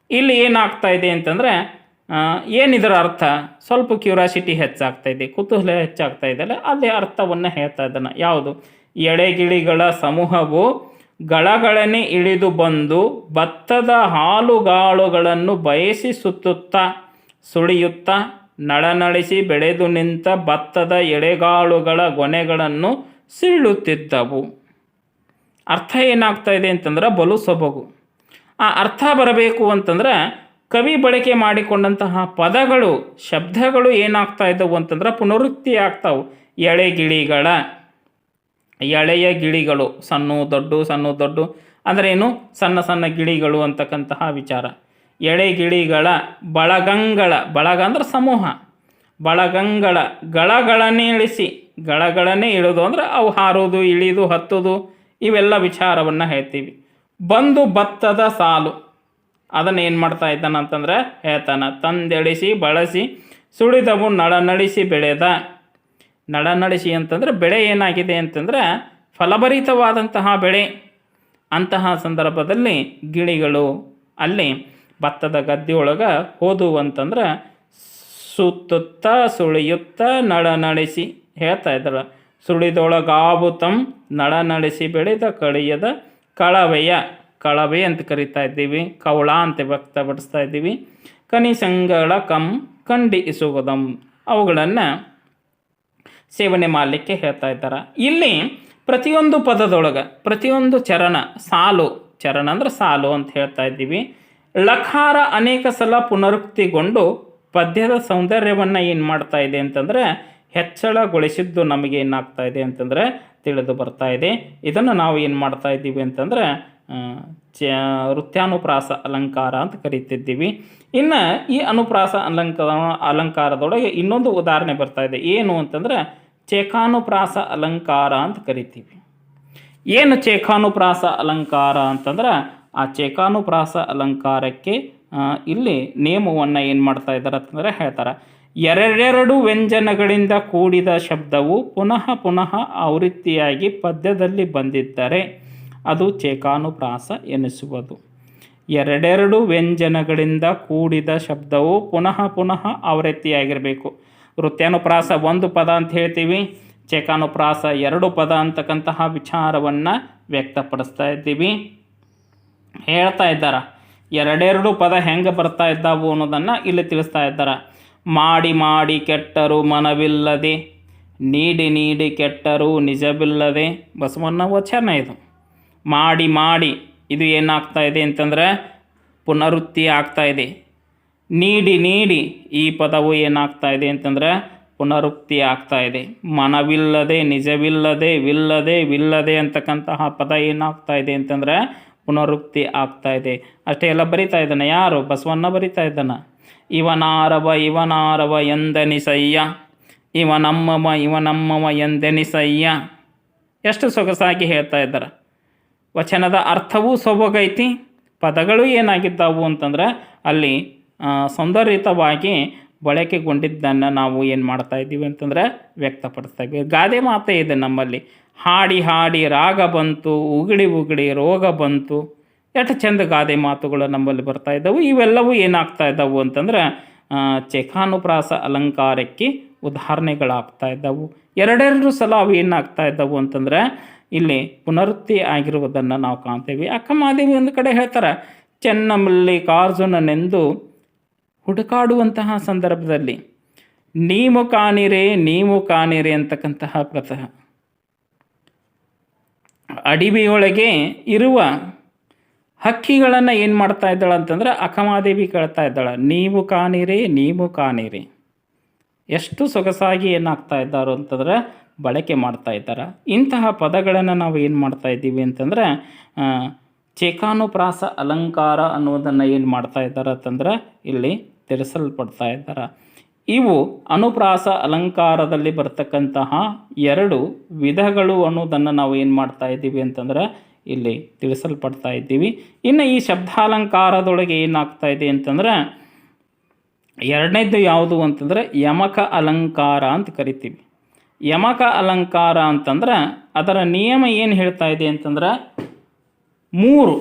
Speaker 1: ಇಲ್ಲಿ ಏನಾಗ್ತಾ ಇದೆ ಅಂತಂದರೆ ಏನಿದರ ಅರ್ಥ, ಸ್ವಲ್ಪ ಕ್ಯೂರಾಸಿಟಿ ಹೆಚ್ಚಾಗ್ತಾಯಿದೆ, ಕುತೂಹಲ ಹೆಚ್ಚಾಗ್ತಾ ಇದೆಯಲ್ಲ, ಅದೇ ಅರ್ಥವನ್ನು ಹೇಳ್ತಾ ಇದ್ದಾನೆ. ಯಾವುದು? ಎಳೆಗಿಳಿಗಳ ಸಮೂಹವು ಗಳಗಳನೆ ಇಳಿದು ಬಂದು ಭತ್ತದ ಹಾಲುಗಾಳುಗಳನ್ನು ಬಯಸಿ ಸುತ್ತುತ್ತಾ ಸುಳಿಯುತ್ತಾ ನಳನಳಿಸಿ ಬೆಳೆದು ನಿಂತ ಭತ್ತದ ಎಳೆಗಾಳುಗಳ ಗೊನೆಗಳನ್ನು ಸೀಳುತ್ತಿದ್ದವು. ಅರ್ಥ ಏನಾಗ್ತಾ ಇದೆ ಅಂತಂದ್ರೆ ಬಲು ಸೊಬಗು. ಆ ಅರ್ಥ ಬರಬೇಕು ಅಂತಂದ್ರೆ ಕವಿ ಬಳಕೆ ಮಾಡಿಕೊಂಡಂತಹ ಪದಗಳು ಶಬ್ದಗಳು ಏನಾಗ್ತಾ ಇದ್ದವು ಅಂತಂದ್ರೆ ಪುನರುಕ್ತಿ ಆಗ್ತಾವು. ಎಳೆಯ ಗಿಳಿಗಳು, ಸಣ್ಣ ದೊಡ್ಡ ಅಂದರೆ ಏನು, ಸಣ್ಣ ಸಣ್ಣ ಗಿಳಿಗಳು ಅಂತಕ್ಕಂತಹ ವಿಚಾರ. ಎಳೆಗಿಳಿಗಳ ಬಳಗ ಅಂದ್ರೆ ಸಮೂಹ, ಬಳಗಂಗಳ ಗಳಗಳನ್ನೇ ಇಳಿದು ಅಂದ್ರೆ ಅವು ಹಾರೋದು ಇಳಿದು ಹತ್ತೋದು ಇವೆಲ್ಲ ವಿಚಾರವನ್ನು ಹೇಳ್ತೀವಿ. ಬಂದು ಭತ್ತದ ಸಾಲು ಅದನ್ನು ಏನು ಮಾಡ್ತಾ ಇದ್ದಾನ ಅಂತಂದ್ರೆ ಹೇಳ್ತಾನ, ತಂದೆಳಿಸಿ ಬಳಸಿ ಸುಳಿದವು ನಳನಳಿಸಿ ಬೆಳೆದ. ನಳನಳಿಸಿ ಅಂತಂದರೆ ಬೆಳೆ ಏನಾಗಿದೆ ಅಂತಂದರೆ ಫಲಭರಿತವಾದಂತಹ ಬೆಳೆ. ಅಂತಹ ಸಂದರ್ಭದಲ್ಲಿ ಗಿಳಿಗಳು ಅಲ್ಲಿ ಭತ್ತದ ಗದ್ದೆಯೊಳಗೆ ಹೋದವು ಅಂತಂದ್ರೆ ಸುತ್ತುತ್ತಾ ಸುಳಿಯುತ್ತಾ ನಳನಳಿಸಿ ಹೇಳ್ತಾ ಇದ್ದಾರೆ. ಸುಳಿದೊಳಗಾಬುತಂ ನಳನಳಿಸಿ ಬೆಳೆದ ಕಳಿಯದ ಕಳವೆ ಅಂತ ಕರಿತಾ ಇದ್ದೀವಿ, ಕವಳ ಅಂತ ವ್ಯಕ್ತಪಡಿಸ್ತಾ ಇದ್ದೀವಿ. ಕನಿಸಂಗಳ ಕಂಡಿಸುವುದಂ, ಅವುಗಳನ್ನು ಸೇವನೆ ಮಾಡಲಿಕ್ಕೆ ಹೇಳ್ತಾ ಇದ್ದಾರೆ. ಇಲ್ಲಿ ಪ್ರತಿಯೊಂದು ಪದದೊಳಗೆ ಪ್ರತಿಯೊಂದು ಚರಣ ಅಂದ್ರೆ ಸಾಲು ಅಂತ ಹೇಳ್ತಾ ಇದ್ದೀವಿ. ಲಕಾರ ಅನೇಕ ಸಲ ಪುನರುಕ್ತಿಗೊಂಡು ಪದ್ಯದ ಸೌಂದರ್ಯವನ್ನು ಏನು ಮಾಡ್ತಾ ಇದೆ ಅಂತಂದರೆ ಹೆಚ್ಚಳಗೊಳಿಸಿದ್ದು ನಮಗೆ ಏನಾಗ್ತಾ ಇದೆ ಅಂತಂದರೆ ತಿಳಿದು ಬರ್ತಾ ಇದೆ. ಇದನ್ನು ನಾವು ಏನು ಮಾಡ್ತಾ ಇದ್ದೀವಿ ಅಂತಂದರೆ ವೃತ್ತಾನುಪ್ರಾಸ ಅಲಂಕಾರ ಅಂತ ಕರೀತಿದ್ದೀವಿ. ಇನ್ನು ಈ ಅನುಪ್ರಾಸ ಅಲಂಕಾರದೊಳಗೆ ಇನ್ನೊಂದು ಉದಾಹರಣೆ ಬರ್ತಾ ಇದೆ. ಏನು ಅಂತಂದರೆ ಚೇಕಾನುಪ್ರಾಸ ಅಲಂಕಾರ ಅಂತ ಕರಿತೀವಿ. ಏನು ಚೇಕಾನುಪ್ರಾಸ ಅಲಂಕಾರ ಅಂತಂದ್ರೆ ಆ ಚೇಕಾನುಪ್ರಾಸ ಅಲಂಕಾರಕ್ಕೆ ಇಲ್ಲಿ ನಿಯಮವನ್ನು ಏನು ಮಾಡ್ತಾ ಇದ್ದಾರೆ ಅಂತಂದರೆ ಹೇಳ್ತಾರೆ, ಎರಡೆರಡು ವ್ಯಂಜನಗಳಿಂದ ಕೂಡಿದ ಶಬ್ದವು ಪುನಃ ಆವೃತ್ತಿಯಾಗಿ ಪದ್ಯದಲ್ಲಿ ಬಂದಿದ್ದರೆ ಅದು ಚೇಕಾನುಪ್ರಾಸ ಎನಿಸುವುದು. ಎರಡೆರಡು ವ್ಯಂಜನಗಳಿಂದ ಕೂಡಿದ ಶಬ್ದವು ಪುನಃ ಆವೃತ್ತಿಯಾಗಿರಬೇಕು. ವೃತ್ತಾನುಪ್ರಾಸ 1 ಪದ ಅಂತ ಹೇಳ್ತೀವಿ, ಚೇಕಾನುಪ್ರಾಸ 2 ಪದ ಅಂತಕ್ಕಂತಹ ವಿಚಾರವನ್ನು ವ್ಯಕ್ತಪಡಿಸ್ತಾ ಇದ್ದೀವಿ. ಹೇಳ್ತಾ ಇದ್ದಾರೆ ಎರಡೆರಡು ಪದ ಹೆಂಗೆ ಬರ್ತಾ ಇದ್ದಾವು ಅನ್ನೋದನ್ನು ಇಲ್ಲಿ ತಿಳಿಸ್ತಾ ಇದ್ದಾರೆ. ಮಾಡಿ ಕೆಟ್ಟರು ಮನವಿಲ್ಲದೆ, ನೀಡಿ ಕೆಟ್ಟರು ನಿಜವಿಲ್ಲದೆ. ಬಸವಣ್ಣ ವಚನ ಇದು. ಮಾಡಿ ಇದು ಏನಾಗ್ತಾ ಇದೆ ಅಂತಂದರೆ ಪುನರುಕ್ತಿ ಆಗ್ತಾ ಇದೆ. ನೀಡಿ ಈ ಪದವು ಏನಾಗ್ತಾ ಇದೆ ಅಂತಂದರೆ ಪುನರುಕ್ತಿ ಆಗ್ತಾ ಇದೆ. ಮನವಿಲ್ಲದೆ, ವಿಲ್ಲದೆ ಅಂತಕ್ಕಂತಹ ಪದ ಏನಾಗ್ತಾ ಇದೆ ಅಂತಂದರೆ ಪುನರುಕ್ತಿ ಆಗ್ತಾ ಇದೆ. ಅಷ್ಟೇ ಎಲ್ಲ ಬರಿತಾ ಇದ್ದಾನೆ. ಯಾರು? ಬಸವಣ್ಣ ಬರಿತಾ ಇದ್ದಾನೆ. ಇವನಾರವ ಎಂದೆನಿಸಯ್ಯ, ಇವನಮ್ಮವ ಎಂದೆನಿಸಯ್ಯ. ಎಷ್ಟು ಸೊಗಸಾಗಿ ಹೇಳ್ತಾ ಇದ್ದಾರೆ. ವಚನದ ಅರ್ಥವೂ ಸೊಬಗೈತಿ, ಪದಗಳು ಏನಾಗಿದ್ದಾವು ಅಂತಂದ್ರೆ ಅಲ್ಲಿ ಸೌಂದರ್ಯಯುತವಾಗಿ ಬಳಕೆಗೊಂಡಿದ್ದನ್ನು ನಾವು ಏನು ಮಾಡ್ತಾ ಇದ್ದೀವಿ ಅಂತಂದರೆ ವ್ಯಕ್ತಪಡಿಸ್ತಾ ಇದ್ದೀವಿ. ಗಾದೆ ಮಾತೇ ಇದೆ ನಮ್ಮಲ್ಲಿ, ಹಾಡಿ ಹಾಡಿ ರಾಗ ಬಂತು, ಉಗುಳಿ ಉಗುಳಿ ರೋಗ ಬಂತು. ಎಷ್ಟು ಚೆಂದ ಗಾದೆ ಮಾತುಗಳು ನಮ್ಮಲ್ಲಿ ಬರ್ತಾ ಇದ್ದವು. ಇವೆಲ್ಲವೂ ಏನಾಗ್ತಾ ಇದ್ದವು ಅಂತಂದ್ರೆ ಚೇಕಾನುಪ್ರಾಸ ಅಲಂಕಾರಕ್ಕೆ ಉದಾಹರಣೆಗಳಾಗ್ತಾ ಇದ್ದವು. ಎರಡೆರಡು ಸಲ ಅವು ಏನಾಗ್ತಾ ಇದ್ದವು ಅಂತಂದರೆ ಇಲ್ಲಿ ಪುನರುಕ್ತಿ ಆಗಿರುವುದನ್ನು ನಾವು ಕಾಣ್ತೇವೆ. ಅಕ್ಕಮಹಾದೇವಿ ಒಂದು ಕಡೆ ಹೇಳ್ತಾರೆ, ಚೆನ್ನಮಲ್ಲಿಕಾರ್ಜುನನೆಂದು ಹುಡುಕಾಡುವಂತಹ ಸಂದರ್ಭದಲ್ಲಿ ನೀವು ಕಾಣಿರೆ ಅಂತಕ್ಕಂತಹ ಪ್ರತಹ ಅಡಿವೆಯೊಳಗೆ ಇರುವ ಹಕ್ಕಿಗಳನ್ನು ಏನು ಮಾಡ್ತಾ ಇದ್ದಾಳೆ ಅಂತಂದ್ರೆ ಅಕ್ಕಮಹಾದೇವಿ ಕೇಳ್ತಾ ಇದ್ದಾಳೆ, ನೀವು ಕಾಣಿರೆ. ಎಷ್ಟು ಸೊಗಸಾಗಿ ಏನಾಗ್ತಾ ಇದ್ದಾರೋ ಅಂತಂದ್ರೆ ಬಳಕೆ ಮಾಡ್ತಾ ಇದ್ದಾರೆ. ಇಂತಹ ಪದಗಳನ್ನು ನಾವು ಏನು ಮಾಡ್ತಾ ಇದ್ದೀವಿ ಅಂತಂದ್ರೆ ಚೇಕಾನುಪ್ರಾಸ ಅಲಂಕಾರ ಅನ್ನೋದನ್ನು ಏನು ಮಾಡ್ತಾ ಇದ್ದಾರೆ ಅಂತಂದ್ರೆ ಇಲ್ಲಿ ತಿಳಿಸಲ್ಪಡ್ತಾ ಇದ್ದಾರೆ. ಇವು ಅನುಪ್ರಾಸ ಅಲಂಕಾರದಲ್ಲಿ ಬರ್ತಕ್ಕಂತಹ 2 ವಿಧಗಳು ಅನ್ನೋದನ್ನು ನಾವು ಏನು ಮಾಡ್ತಾ ಇದ್ದೀವಿ ಅಂತಂದ್ರೆ ಇಲ್ಲಿ ತಿಳಿಸಲ್ಪಡ್ತಾ ಇದ್ದೀವಿ. ಇನ್ನು ಈ ಶಬ್ದಾಲಂಕಾರದೊಳಗೆ ಏನಾಗ್ತಾ ಇದೆ ಅಂತಂದ್ರೆ ಎರಡನೇದು ಯಾವುದು ಅಂತಂದರೆ ಯಮಕ ಅಲಂಕಾರ ಅಂತ ಕರಿತೀವಿ. ಯಮಕ ಅಲಂಕಾರ ಅಂತಂದ್ರೆ ಅದರ ನಿಯಮ ಏನು ಹೇಳ್ತಾ ಇದೆ ಅಂತಂದ್ರೆ 3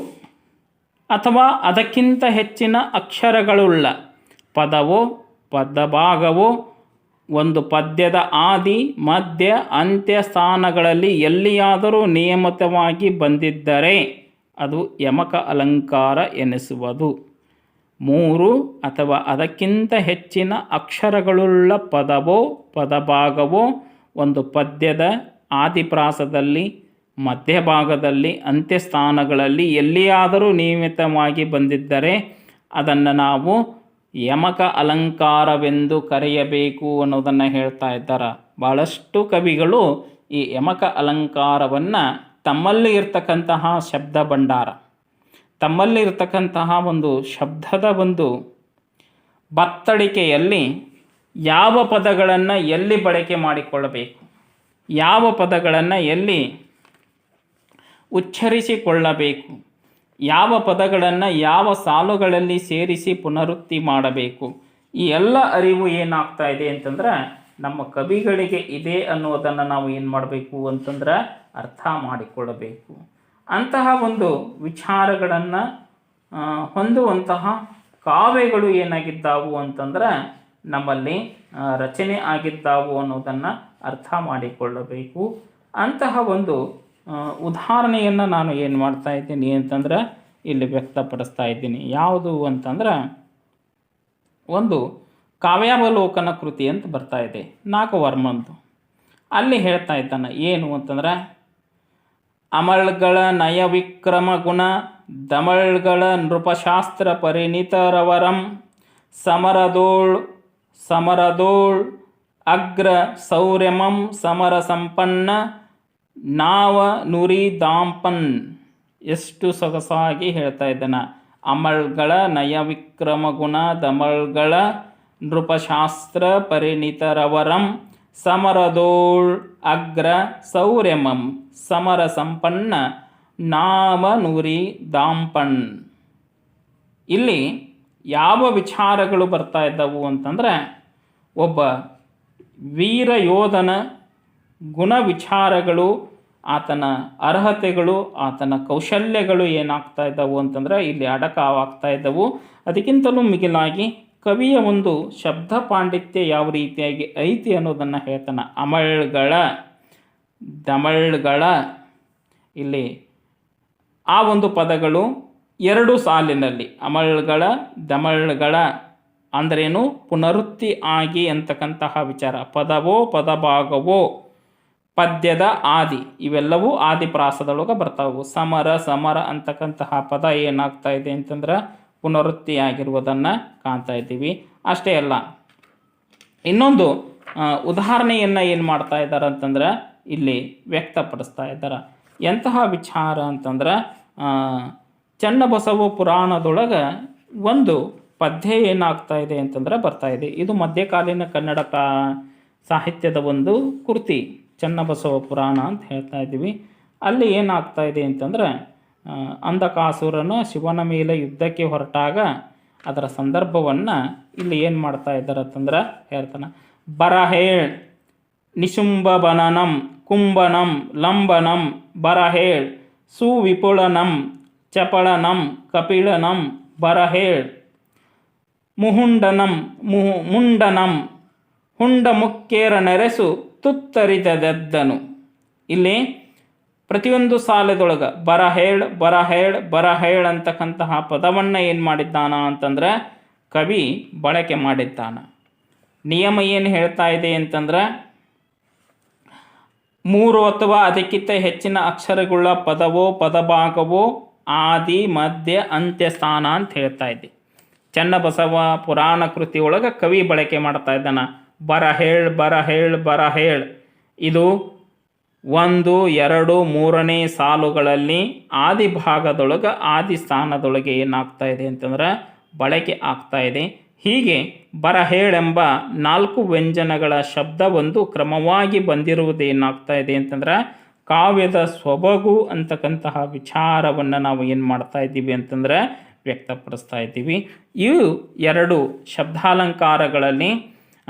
Speaker 1: ಅಥವಾ ಅದಕ್ಕಿಂತ ಹೆಚ್ಚಿನ ಅಕ್ಷರಗಳುಳ್ಳ ಪದವೋ ಪದಭಾಗವೋ ಒಂದು ಪದ್ಯದ ಆದಿ ಮಧ್ಯ ಅಂತ್ಯ ಸ್ಥಾನಗಳಲ್ಲಿ ಎಲ್ಲಿಯಾದರೂ ನಿಯಮಿತವಾಗಿ ಬಂದಿದ್ದರೆ ಅದು ಯಮಕ ಅಲಂಕಾರ ಎನಿಸುವುದು. 3 ಅಥವಾ ಅದಕ್ಕಿಂತ ಹೆಚ್ಚಿನ ಅಕ್ಷರಗಳುಳ್ಳ ಪದವೋ ಪದಭಾಗವೋ ಒಂದು ಪದ್ಯದ ಆದಿಪ್ರಾಸದಲ್ಲಿ ಮಧ್ಯಭಾಗದಲ್ಲಿ ಅಂತ್ಯಸ್ಥಾನಗಳಲ್ಲಿ ಎಲ್ಲಿಯಾದರೂ ನಿಯಮಿತವಾಗಿ ಬಂದಿದ್ದರೆ ಅದನ್ನು ನಾವು ಯಮಕ ಅಲಂಕಾರವೆಂದು ಕರೆಯಬೇಕು ಅನ್ನೋದನ್ನು ಹೇಳ್ತಾ ಇದ್ದಾರೆ. ಭಾಳಷ್ಟು ಕವಿಗಳು ಈ ಯಮಕ ಅಲಂಕಾರವನ್ನು ತಮ್ಮಲ್ಲಿ ಇರ್ತಕ್ಕಂತಹ ಶಬ್ದ ಭಂಡಾರ, ತಮ್ಮಲ್ಲಿ ಇರ್ತಕ್ಕಂತಹ ಒಂದು ಶಬ್ದದ ಒಂದು ಬತ್ತಳಿಕೆಯಲ್ಲಿ ಯಾವ ಪದಗಳನ್ನು ಎಲ್ಲಿ ಬಳಕೆ ಮಾಡಿಕೊಳ್ಳಬೇಕು, ಯಾವ ಪದಗಳನ್ನು ಎಲ್ಲಿ ಉಚ್ಚರಿಸಿಕೊಳ್ಳಬೇಕು, ಯಾವ ಪದಗಳನ್ನು ಯಾವ ಸಾಲುಗಳಲ್ಲಿ ಸೇರಿಸಿ ಪುನರುಕ್ತಿ ಮಾಡಬೇಕು, ಈ ಎಲ್ಲ ಅರಿವು ಏನಾಗ್ತಾ ಇದೆ ಅಂತಂದ್ರೆ ನಮ್ಮ ಕವಿಗಳಿಗೆ ಇದೆ ಅನ್ನೋದನ್ನು ನಾವು ಏನು ಮಾಡಬೇಕು ಅಂತಂದ್ರೆ ಅರ್ಥ ಮಾಡಿಕೊಳ್ಳಬೇಕು. ಅಂತಹ ಒಂದು ವಿಚಾರಗಳನ್ನು ಹೊಂದುವಂತಹ ಕಾವ್ಯಗಳು ಏನಾಗಿದ್ದಾವು ಅಂತಂದ್ರೆ ನಮ್ಮಲ್ಲಿ ರಚನೆ ಆಗಿದ್ದಾವು ಅನ್ನೋದನ್ನು ಅರ್ಥ ಮಾಡಿಕೊಳ್ಳಬೇಕು. ಅಂತಹ ಒಂದು ಉದಾಹರಣೆಯನ್ನು ನಾನು ಏನು ಮಾಡ್ತಾ ಇದ್ದೀನಿ ಅಂತಂದ್ರೆ ಇಲ್ಲಿ ವ್ಯಕ್ತಪಡಿಸ್ತಾ ಇದ್ದೀನಿ. ಯಾವುದು ಅಂತಂದ್ರೆ ಒಂದು ಕಾವ್ಯಾವಲೋಕನ ಕೃತಿ ಅಂತ ಬರ್ತಾ ಇದೆ ನಾಗವರ್ಮಂದು. ಅಲ್ಲಿ ಹೇಳ್ತಾ ಇದ್ದಾನೆ ಏನು ಅಂತಂದ್ರೆ ಅಮಳ್ಗಳ ನಯವಿಕ್ರಮ ಗುಣ ದಮಳ್ಗಳ ನೃಪಶಾಸ್ತ್ರ ಪರಿಣಿತರವರಂ ಸಮರದೋಳ್ ಅಗ್ರ ಸೌರ್ಯಮಂ ಸಮರ ಸಂಪನ್ನ ನಾವ ನುರಿ ದಾಂಪನ್. ಎಷ್ಟು ಸೊಗಸಾಗಿ ಹೇಳ್ತಾ ಇದ್ದಾನೆ. ಅಮಳ್ಗಳ ನಯವಿಕ್ರಮ ಗುಣ ದಮಳ್ಗಳ ನೃಪಶಾಸ್ತ್ರ ಪರಿಣಿತರವರಂ ಸಮರದೋಳ್ ಅಗ್ರ ಸೌರ್ಯಮಂ ಸಮರ ಸಂಪನ್ನ ನಾಮ ನುರಿ ದಾಂಪನ್. ಇಲ್ಲಿ ಯಾವ ವಿಚಾರಗಳು ಬರ್ತಾ ಇದ್ದವು ಅಂತಂದರೆ ಒಬ್ಬ ವೀರ ಯೋಧನ ಗುಣ ವಿಚಾರಗಳು, ಆತನ ಅರ್ಹತೆಗಳು, ಆತನ ಕೌಶಲ್ಯಗಳು ಏನಾಗ್ತಾ ಇದ್ದವು ಅಂತಂದರೆ ಇಲ್ಲಿ ಅಡಕವಾಗ್ತಾ ಇದ್ದವು. ಅದಕ್ಕಿಂತಲೂ ಮಿಗಿಲಾಗಿ ಕವಿಯ ಒಂದು ಶಬ್ದ ಪಾಂಡಿತ್ಯ ಯಾವ ರೀತಿಯಾಗಿ ಐತಿ ಅನ್ನೋದನ್ನು ಹೇಳ್ತಾನೆ. ಅಮಳ್ಗಳ ದಮಳ್ಗಳ, ಇಲ್ಲಿ ಆ ಒಂದು ಪದಗಳು 2 ಸಾಲಿನಲ್ಲಿ ಅಮಳ್ಗಳ ದಮಳ್ಗಳ ಅಂದ್ರೇನು ಪುನರುಕ್ತಿ ಆಗಿ ಅಂತಕ್ಕಂತಹ ವಿಚಾರ. ಪದವೋ ಪದಭಾಗವೋ ಪದ್ಯದ ಆದಿ, ಇವೆಲ್ಲವೂ ಆದಿಪ್ರಾಸದೊಳಗೆ ಬರ್ತಾವು. ಸಮರ ಅಂತಕ್ಕಂತಹ ಪದ ಏನಾಗ್ತಾ ಇದೆ ಅಂತಂದ್ರೆ ಪುನರುಕ್ತಿ ಆಗಿರುವುದನ್ನು ಕಾಣ್ತಾ ಇದ್ದೀವಿ. ಅಷ್ಟೇ ಅಲ್ಲ, ಇನ್ನೊಂದು ಉದಾಹರಣೆಯನ್ನು ಏನು ಮಾಡ್ತಾ ಇದ್ದಾರೆ ಅಂತಂದ್ರೆ ಇಲ್ಲಿ ವ್ಯಕ್ತಪಡಿಸ್ತಾ ಇದ್ದಾರೆ. ಎಂತಹ ವಿಚಾರ ಅಂತಂದ್ರೆ ಚನ್ನಬಸವ ಪುರಾಣದೊಳಗೆ ಒಂದು ಪದ್ಯ ಏನಾಗ್ತಾ ಇದೆ ಅಂತಂದ್ರೆ ಬರ್ತಾ ಇದೆ. ಇದು ಮಧ್ಯಕಾಲೀನ ಕನ್ನಡ ಸಾಹಿತ್ಯದ ಒಂದು ಕೃತಿ, ಚನ್ನಬಸವ ಪುರಾಣ ಅಂತ ಹೇಳ್ತಾ ಇದ್ದೀವಿ. ಅಲ್ಲಿ ಏನಾಗ್ತಾ ಇದೆ ಅಂತಂದ್ರೆ ಅಂಧಕಾಸುರನು ಶಿವನ ಮೇಲೆ ಯುದ್ಧಕ್ಕೆ ಹೊರಟಾಗ ಅದರ ಸಂದರ್ಭವನ್ನು ಇಲ್ಲಿ ಏನು ಮಾಡ್ತಾ ಇದ್ದಾರೆ ಅಂತಂದ್ರೆ ಹೇಳ್ತಾನೆ. ಬರಹೇಳ್ ನಿಶುಂಬನಂ ಕುಂಭನಂ ಲಂಬನಂ ಬರಹೇಳ್ ಸುವಿಪುಳನಂ ಚಪಳನಂ ಕಪಿಳನಂ ಬರಹೇಳ್ ಮುಹುಂಡನಂ ಮುಂಡನಂ ಹುಂಡ ಮುಖ್ಯರ ನೆರೆಸು ತುತ್ತರಿದೆದ್ದನು. ಇಲ್ಲಿ ಪ್ರತಿಯೊಂದು ಸಾಲದೊಳಗೆ ಬರಹೇಳ್ ಬರಹೇಳ್ ಬರಹೇಳ್ ಅಂತಕ್ಕಂತಹ ಪದವನ್ನು ಏನು ಮಾಡಿದ್ದಾನ ಅಂತಂದ್ರೆ ಕವಿ ಬಳಕೆ ಮಾಡಿದ್ದಾನ. ನಿಯಮ ಏನು ಹೇಳ್ತಾ ಇದೆ ಅಂತಂದ್ರೆ 3 ಅಥವಾ ಅದಕ್ಕಿಂತ ಹೆಚ್ಚಿನ ಅಕ್ಷರಗಳ ಪದವೋ ಪದಭಾಗವೋ ಆದಿ ಮಧ್ಯ ಅಂತ್ಯ ಸ್ಥಾನ ಅಂತ ಹೇಳ್ತಾ ಇದ್ದೆ. ಚನ್ನಬಸವ ಪುರಾಣ ಕೃತಿಯೊಳಗೆ ಕವಿ ಬಳಕೆ ಮಾಡ್ತಾ ಇದ್ದಾನ. ಬರಹೇಳ್ ಬರಹೇಳ್ ಬರಹೇಳ್ ಇದು 1, 2, 3ನೇ ಸಾಲುಗಳಲ್ಲಿ ಆದಿ ಭಾಗದೊಳಗೆ ಆದಿ ಸ್ಥಾನದೊಳಗೆ ಏನಾಗ್ತಾ ಇದೆ ಅಂತಂದ್ರೆ ಬಳಕೆ ಆಗ್ತಾ ಇದೆ. ಹೀಗೆ ಬರಹೇಳೆಂಬ 4 ವ್ಯಂಜನಗಳ ಶಬ್ದ ಒಂದು ಕ್ರಮವಾಗಿ ಬಂದಿರುವುದೇನಾಗ್ತಾ ಇದೆ ಅಂತಂದ್ರೆ ಕಾವ್ಯದ ಸೊಬಗು ಅಂತಕ್ಕಂತಹ ವಿಚಾರವನ್ನು ನಾವು ಏನು ಮಾಡ್ತಾ ಇದ್ದೀವಿ ಅಂತಂದ್ರೆ ವ್ಯಕ್ತಪಡಿಸ್ತಾ ಇದ್ದೀವಿ. ಇವು 2 ಶಬ್ದಾಲಂಕಾರಗಳಲ್ಲಿ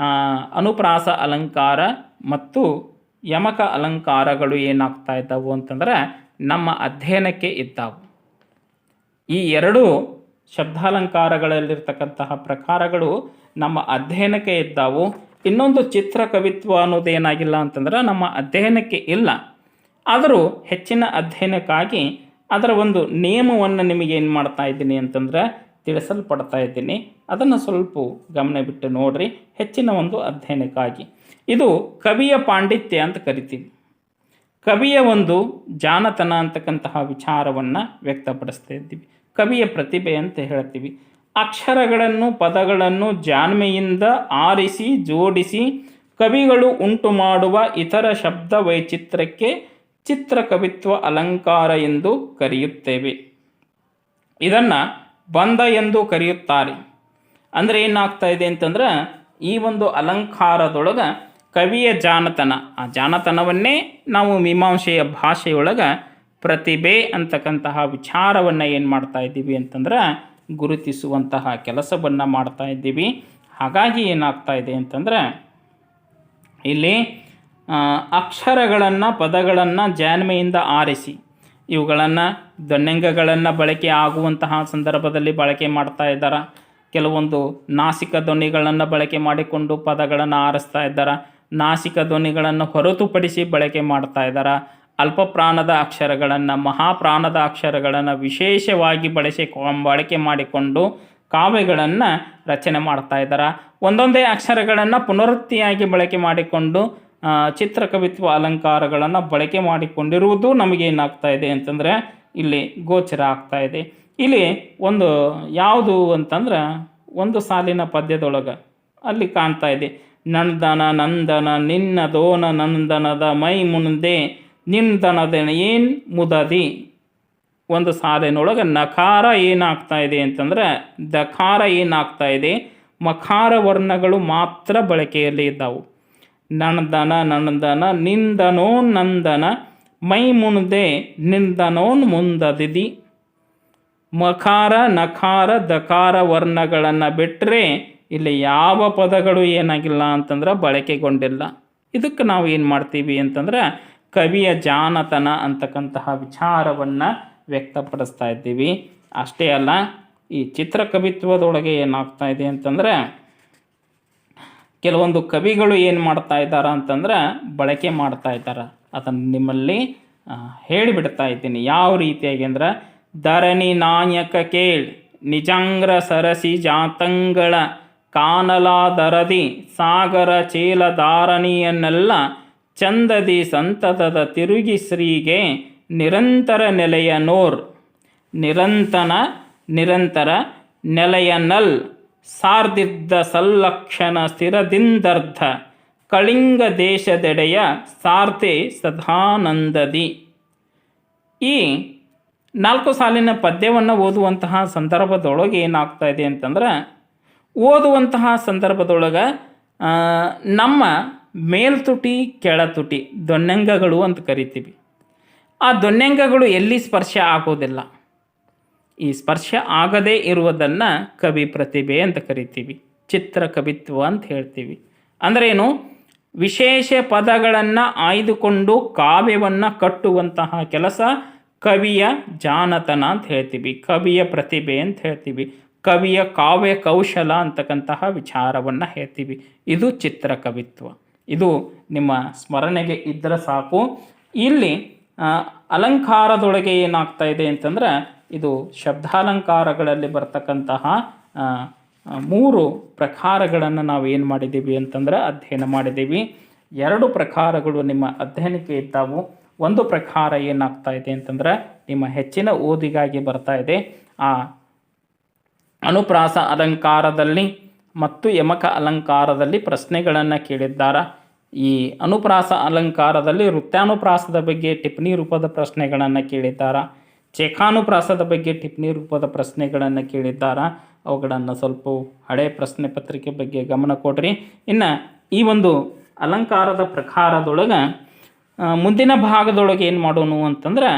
Speaker 1: ಅನುಪ್ರಾಸ ಅಲಂಕಾರ ಮತ್ತು ಯಮಕ ಅಲಂಕಾರಗಳು ಏನಾಗ್ತಾ ಇದ್ದಾವು ಅಂತಂದ್ರೆ ನಮ್ಮ ಅಧ್ಯಯನಕ್ಕೆ ಇದ್ದಾವು. ಈ 2 ಶಬ್ದಾಲಂಕಾರಗಳಲ್ಲಿರ್ತಕ್ಕಂತಹ ಪ್ರಕಾರಗಳು ನಮ್ಮ ಅಧ್ಯಯನಕ್ಕೆ ಇದ್ದಾವು. ಇನ್ನೊಂದು ಚಿತ್ರಕವಿತ್ವ ಅನ್ನೋದೇನಾಗಿಲ್ಲ ಅಂತಂದ್ರೆ ನಮ್ಮ ಅಧ್ಯಯನಕ್ಕೆ ಇಲ್ಲ. ಆದರೂ ಹೆಚ್ಚಿನ ಅಧ್ಯಯನಕ್ಕಾಗಿ ಅದರ ಒಂದು ನಿಯಮವನ್ನು ನಿಮಗೆ ಏನು ಮಾಡ್ತಾ ಇದ್ದೀನಿ ಅಂತಂದ್ರೆ ತಿಳಿಸಲ್ಪಡ್ತಾ ಇದ್ದೀನಿ. ಅದನ್ನು ಸ್ವಲ್ಪ ಗಮನ ಬಿಟ್ಟು ನೋಡ್ರಿ ಹೆಚ್ಚಿನ ಒಂದು ಅಧ್ಯಯನಕ್ಕಾಗಿ. ಇದು ಕವಿಯ ಪಾಂಡಿತ್ಯ ಅಂತ ಕರಿತೀವಿ. ಕವಿಯ ಒಂದು ಜಾಣತನ ಅಂತಕ್ಕಂತಹ ವಿಚಾರವನ್ನು ವ್ಯಕ್ತಪಡಿಸ್ತಾ ಇದ್ದೀವಿ. ಕವಿಯ ಪ್ರತಿಭೆ ಅಂತ ಹೇಳ್ತೀವಿ. ಅಕ್ಷರಗಳನ್ನು ಪದಗಳನ್ನು ಜಾಣ್ಮೆಯಿಂದ ಆರಿಸಿ ಜೋಡಿಸಿ ಕವಿಗಳು ಉಂಟು ಮಾಡುವ ಇತರ ಶಬ್ದ ವೈಚಿತ್ರ್ಯಕ್ಕೆ ಚಿತ್ರಕವಿತ್ವ ಅಲಂಕಾರ ಎಂದು ಕರೆಯುತ್ತೇವೆ. ಇದನ್ನು ಬಂಧ ಎಂದು ಕರೆಯುತ್ತಾರೆ. ಅಂದರೆ ಏನಾಗ್ತಾ ಇದೆ ಅಂತಂದ್ರೆ ಈ ಒಂದು ಅಲಂಕಾರದೊಳಗೆ ಕವಿಯ ಜಾಣತನ, ಆ ಜಾಣತನವನ್ನೇ ನಾವು ಮೀಮಾಂಸೆಯ ಭಾಷೆಯೊಳಗೆ ಪ್ರತಿಭೆ ಅಂತಕ್ಕಂತಹ ವಿಚಾರವನ್ನು ಏನು ಮಾಡ್ತಾ ಇದ್ದೀವಿ ಅಂತಂದ್ರೆ ಗುರುತಿಸುವಂತಹ ಕೆಲಸವನ್ನು ಮಾಡ್ತಾ ಇದ್ದೀವಿ. ಹಾಗಾಗಿ ಏನಾಗ್ತಾ ಇದೆ ಅಂತಂದ್ರೆ ಇಲ್ಲಿ ಅಕ್ಷರಗಳನ್ನು ಪದಗಳನ್ನು ಜಾಣ್ಮೆಯಿಂದ ಆರಿಸಿ ಇವುಗಳನ್ನು ಧ್ವನ್ಯಂಗಗಳನ್ನು ಬಳಕೆ ಆಗುವಂತಹ ಸಂದರ್ಭದಲ್ಲಿ ಬಳಕೆ ಮಾಡ್ತಾ ಇದ್ದಾರೆ. ಕೆಲವೊಂದು ನಾಸಿಕ ಧ್ವನಿಗಳನ್ನು ಬಳಕೆ ಮಾಡಿಕೊಂಡು ಪದಗಳನ್ನು ಆರಿಸ್ತಾ ಇದ್ದಾರೆ. ನಾಸಿಕ ಧ್ವನಿಗಳನ್ನು ಹೊರತುಪಡಿಸಿ ಬಳಕೆ ಮಾಡ್ತಾ ಇದ್ದಾರೆ. ಅಲ್ಪ ಪ್ರಾಣದ ಅಕ್ಷರಗಳನ್ನು ಮಹಾಪ್ರಾಣದ ಅಕ್ಷರಗಳನ್ನು ವಿಶೇಷವಾಗಿ ಬಳಕೆ ಮಾಡಿಕೊಂಡು ಕಾವ್ಯಗಳನ್ನು ರಚನೆ ಮಾಡ್ತಾ ಇದ್ದಾರೆ. ಒಂದೊಂದೇ ಅಕ್ಷರಗಳನ್ನು ಪುನರುಕ್ತಿಯಾಗಿ ಬಳಕೆ ಮಾಡಿಕೊಂಡು ಚಿತ್ರಕವಿತ್ವ ಅಲಂಕಾರಗಳನ್ನು ಬಳಕೆ ಮಾಡಿಕೊಂಡಿರುವುದು ನಮಗೇನಾಗ್ತಾ ಇದೆ ಅಂತಂದರೆ ಇಲ್ಲಿ ಗೋಚರ ಆಗ್ತಾ ಇದೆ. ಇಲ್ಲಿ ಒಂದು ಯಾವುದು ಅಂತಂದ್ರೆ ಒಂದು ಸಾಲಿನ ಪದ್ಯದೊಳಗೆ ಅಲ್ಲಿ ಕಾಣ್ತಾ ಇದೆ. ನಂದನ ನಂದನ ನಿನ್ನ ದೋನ ನಂದನದ ಮೈ ಮುಂದೆ ನಿಂದನದ ಏನ್ ಮುದದಿ. ಒಂದು ಸಾಲಿನೊಳಗೆ ನಕಾರ ಏನಾಗ್ತಾ ಇದೆ ಅಂತಂದ್ರೆ ದಕಾರ ಏನಾಗ್ತಾ ಇದೆ, ಮಕಾರ ವರ್ಣಗಳು ಮಾತ್ರ ಬಳಕೆಯಲ್ಲಿ ಇದ್ದಾವು. ನಂದನ ನಂದನ ನಿಂದನೋನ್ ನಂದನ ಮೈ ಮುಂದೆ ನಿಂದನೋನ್ ಮುಂದದಿದಿ. ಮಕಾರ ನಕಾರ ದಕಾರ ವರ್ಣಗಳನ್ನು ಬಿಟ್ಟರೆ ಇಲ್ಲಿ ಯಾವ ಪದಗಳು ಏನಾಗಿಲ್ಲ ಅಂತಂದ್ರೆ ಬಳಕೆಗೊಂಡಿಲ್ಲ. ಇದಕ್ಕೆ ನಾವು ಏನು ಮಾಡ್ತೀವಿ ಅಂತಂದ್ರೆ ಕವಿಯ ಜಾಣತನ ಅಂತಕ್ಕಂತಹ ವಿಚಾರವನ್ನು ವ್ಯಕ್ತಪಡಿಸ್ತಾ ಇದ್ದೀವಿ. ಅಷ್ಟೇ ಅಲ್ಲ, ಈ ಚಿತ್ರಕವಿತ್ವದೊಳಗೆ ಏನಾಗ್ತಾ ಇದೆ ಅಂತಂದರೆ ಕೆಲವೊಂದು ಕವಿಗಳು ಏನು ಮಾಡ್ತಾ ಇದ್ದಾರೆ ಅಂತಂದ್ರೆ ಬಳಕೆ ಮಾಡ್ತಾ ಇದ್ದಾರೆ. ಅದನ್ನು ನಿಮ್ಮಲ್ಲಿ ಹೇಳಿಬಿಡ್ತಾ ಇದ್ದೀನಿ ಯಾವ ರೀತಿಯಾಗಿ ಅಂದ್ರೆ ಧರಣಿ ನಾಯಕ ಕೇಳ್ ನಿಜಂಗ್ರ ಸರಸಿ ಜಾತಂಗಳ ಕಾನಲಾದರದಿ ಸಾಗರ ಚೇಲಧಾರಣಿಯನ್ನೆಲ್ಲ ಚಂದದಿ ಸಂತತದ ತಿರುಗಿ ಶ್ರೀಗೆ ನಿರಂತರ ನೆಲೆಯ ನೋರ್. ನಿರಂತರ ನೆಲೆಯನಲ್ ಸಾರ್ದಿದ್ದ ಸಲ್ಲಕ್ಷಣ ಸ್ಥಿರದಿಂದರ್ಧ ಕಳಿಂಗ ದೇಶದೆಡೆಯ ಸಾರ್ತೆ ಸದಾನಂದದಿ. ಈ 4 ಸಾಲಿನ ಪದ್ಯವನ್ನು ಓದುವಂತಹ ಸಂದರ್ಭದೊಳಗೆ ಏನಾಗ್ತಾ ಇದೆ ಅಂತಂದ್ರೆ ಓದುವಂತಹ ಸಂದರ್ಭದೊಳಗೆ ನಮ್ಮ ಮೇಲ್ತುಟಿ ಕೆಳತುಟಿ ಧ್ವನ್ಯಂಗಗಳು ಅಂತ ಕರಿತೀವಿ. ಆ ಧ್ವನ್ಯಂಗಗಳು ಎಲ್ಲಿ ಸ್ಪರ್ಶ ಆಗೋದಿಲ್ಲ. ಈ ಸ್ಪರ್ಶ ಆಗದೇ ಇರುವುದನ್ನು ಕವಿ ಪ್ರತಿಭೆ ಅಂತ ಕರಿತೀವಿ, ಚಿತ್ರ ಕವಿತ್ವ ಅಂತ ಹೇಳ್ತೀವಿ. ಅಂದ್ರೇನು? ವಿಶೇಷ ಪದಗಳನ್ನು ಆಯ್ದುಕೊಂಡು ಕಾವ್ಯವನ್ನು ಕಟ್ಟುವಂತಹ ಕೆಲಸ ಕವಿಯ ಜಾಣತನ ಅಂತ ಹೇಳ್ತೀವಿ, ಕವಿಯ ಪ್ರತಿಭೆ ಅಂತ ಹೇಳ್ತೀವಿ, ಕವಿಯ ಕಾವ್ಯ ಕೌಶಲ ಅಂತಕ್ಕಂತಹ ವಿಚಾರವನ್ನು ಹೇಳ್ತೀವಿ. ಇದು ಚಿತ್ರಕವಿತ್ವ. ಇದು ನಿಮ್ಮ ಸ್ಮರಣೆಗೆ ಇದ್ದರೆ ಸಾಕು. ಇಲ್ಲಿ ಅಲಂಕಾರದೊಳಗೆ ಏನಾಗ್ತಾ ಇದೆ ಅಂತಂದ್ರೆ, ಇದು ಶಬ್ದಾಲಂಕಾರಗಳಲ್ಲಿ ಬರ್ತಕ್ಕಂತಹ 3 ಪ್ರಕಾರಗಳನ್ನು ನಾವು ಏನು ಮಾಡಿದ್ದೀವಿ ಅಂತಂದ್ರೆ ಅಧ್ಯಯನ ಮಾಡಿದ್ದೀವಿ. 2 ಪ್ರಕಾರಗಳು ನಿಮ್ಮ ಅಧ್ಯಯನಕ್ಕೆ ಇದ್ದಾವು. ಒಂದು ಪ್ರಕಾರ ಏನಾಗ್ತಾ ಇದೆ ಅಂತಂದ್ರೆ ನಿಮ್ಮ ಹೆಚ್ಚಿನ ಓದಿಗಾಗಿ ಬರ್ತಾ ಇದೆ. ಆ ಅನುಪ್ರಾಸ ಅಲಂಕಾರದಲ್ಲಿ ಮತ್ತು ಯಮಕ ಅಲಂಕಾರದಲ್ಲಿ ಪ್ರಶ್ನೆಗಳನ್ನು ಕೇಳಿದ್ದಾರೆ. ಈ ಅನುಪ್ರಾಸ ಅಲಂಕಾರದಲ್ಲಿ ವೃತ್ತಾನುಪ್ರಾಸದ ಬಗ್ಗೆ ಟಿಪ್ಪಣಿ ರೂಪದ ಪ್ರಶ್ನೆಗಳನ್ನು ಕೇಳಿದ್ದಾರೆ. ಚೇಕಾನುಪ್ರಾಸದ ಬಗ್ಗೆ ಟಿಪ್ಪಣಿ ರೂಪದ ಪ್ರಶ್ನೆಗಳನ್ನು ಕೇಳಿದ್ದಾರೆ. ಅವುಗಳನ್ನು ಸ್ವಲ್ಪ ಹಳೆ ಪ್ರಶ್ನೆ ಪತ್ರಿಕೆ ಬಗ್ಗೆ ಗಮನ ಕೊಡ್ರಿ. ಇನ್ನು ಈ ಒಂದು ಅಲಂಕಾರದ ಪ್ರಕಾರದೊಳಗೆ ಮುಂದಿನ ಭಾಗದೊಳಗೆ ಏನು ಮಾಡೋಣ ಅಂತಂದ್ರೆ,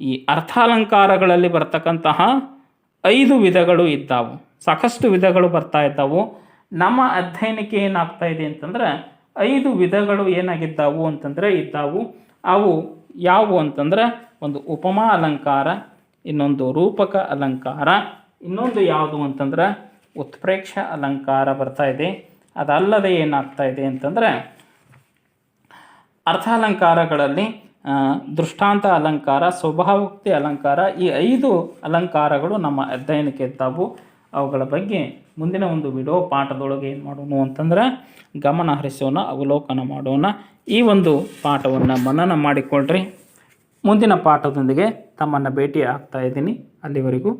Speaker 1: ಈ ಅರ್ಥಾಲಂಕಾರಗಳಲ್ಲಿ ಬರ್ತಕ್ಕಂತಹ 5 ವಿಧಗಳು ಇದ್ದಾವು. ಸಾಕಷ್ಟು ವಿಧಗಳು ಬರ್ತಾ ಇದ್ದಾವು. ನಮ್ಮ ಅಧ್ಯಯನಕ್ಕೆ ಏನಾಗ್ತಾ ಇದೆ ಅಂತಂದ್ರೆ 5 ವಿಧಗಳು ಏನಾಗಿದ್ದಾವು ಅಂತಂದರೆ ಇದ್ದಾವು. ಅವು ಯಾವುವು ಅಂತಂದ್ರೆ, ಒಂದು ಉಪಮಾ ಅಲಂಕಾರ, ಇನ್ನೊಂದು ರೂಪಕ ಅಲಂಕಾರ, ಇನ್ನೊಂದು ಯಾವುದು ಅಂತಂದ್ರೆ ಉತ್ಪ್ರೇಕ್ಷ ಅಲಂಕಾರ ಬರ್ತಾ ಇದೆ. ಅದಲ್ಲದೆ ಏನಾಗ್ತಾ ಇದೆ ಅಂತಂದರೆ ಅರ್ಥಾಲಂಕಾರಗಳಲ್ಲಿ ದೃಷ್ಟಾಂತ ಅಲಂಕಾರ, ಸ್ವಭಾವೋಕ್ತಿ ಅಲಂಕಾರ, ಈ 5 ಅಲಂಕಾರಗಳು ನಮ್ಮ ಅಧ್ಯಯನಕ್ಕೆ ಇದ್ದಾವು. ಅವುಗಳ ಬಗ್ಗೆ ಮುಂದಿನ ಒಂದು ವಿಡಿಯೋ ಪಾಠದೊಳಗೆ ಏನು ಮಾಡೋಣ ಅಂತಂದ್ರೆ ಗಮನ ಹರಿಸೋಣ, ಅವಲೋಕನ ಮಾಡೋಣ. ಈ ಒಂದು ಪಾಠವನ್ನು ಮನನ ಮಾಡಿಕೊಳ್ಳ್ರಿ. ಮುಂದಿನ ಪಾಠದೊಂದಿಗೆ ತಮ್ಮನ್ನು ಭೇಟಿ ಆಗ್ತಾ ಇದ್ದೀನಿ. ಅಲ್ಲಿವರೆಗೂ